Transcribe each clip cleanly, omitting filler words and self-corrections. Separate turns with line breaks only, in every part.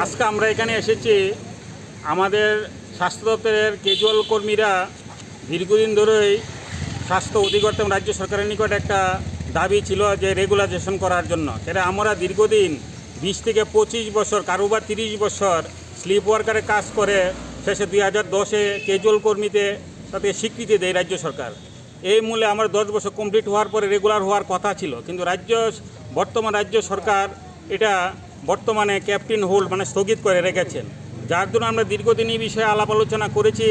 আজকে আমরা এখানে এসেছি আমাদের স্বাস্থ্য দপ্তরের ক্যাজুয়াল কর্মীরা দীর্ঘদিন ধরেই স্বাস্থ্য অধিকর্তা এবং রাজ্য সরকারের নিকট একটা দাবি ছিল যে রেগুলাইজেশন করার জন্য। সেটা আমরা দীর্ঘদিন 20 থেকে 25 বছর কারোবার 30 বছর স্লিপ ওয়ার্কারে কাজ করে শেষে 2010-এ ক্যাজুয়াল কর্মীতে তাতে স্বীকৃতি দেয় রাজ্য সরকার। এই মূলে আমার 10 বছর কমপ্লিট হওয়ার পরে রেগুলার হওয়ার কথা ছিল, কিন্তু বর্তমান রাজ্য সরকার এটা বর্তমানে ক্যাপ্টেন হোল্ড মানে স্থগিত করে রেখেছেন, যার জন্য আমরা দীর্ঘদিন এই বিষয়ে আলাপ আলোচনা করেছি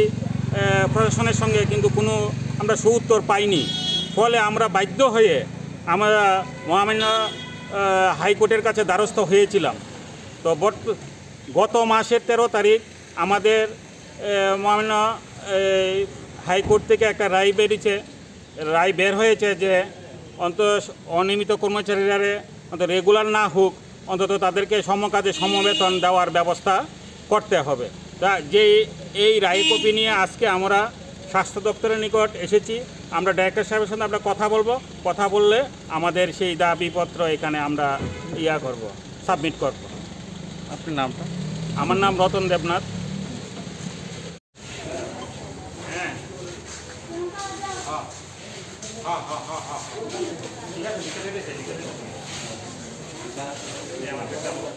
প্রশাসনের সঙ্গে, কিন্তু কোনো আমরা সুউত্তর পাইনি। ফলে আমরা বাধ্য হয়ে আমরা মহামান্য হাইকোর্টের কাছে দ্বারস্থ হয়েছিলাম। তো গত মাসের 13 তারিখ আমাদের মহামান্য হাইকোর্ট থেকে একটা রায় বের হয়েছে যে অনিয়মিত কর্মচারীরা অন্তত রেগুলার না হোক, অন্তত তাদেরকে সমকাজে সমবেতন দেওয়ার ব্যবস্থা করতে হবে। তা এই রায় কপি নিয়ে আজকে আমরা স্বাস্থ্য দপ্তরের নিকট এসেছি। আমরা ডাইরেক্টর সাহেবের সঙ্গে আমরা কথা বললে আমাদের সেই দাবিপত্র এখানে আমরা সাবমিট করব।
আপনার নামটা?
আমার নাম রতন দেবনাথ। ঠিক আছে।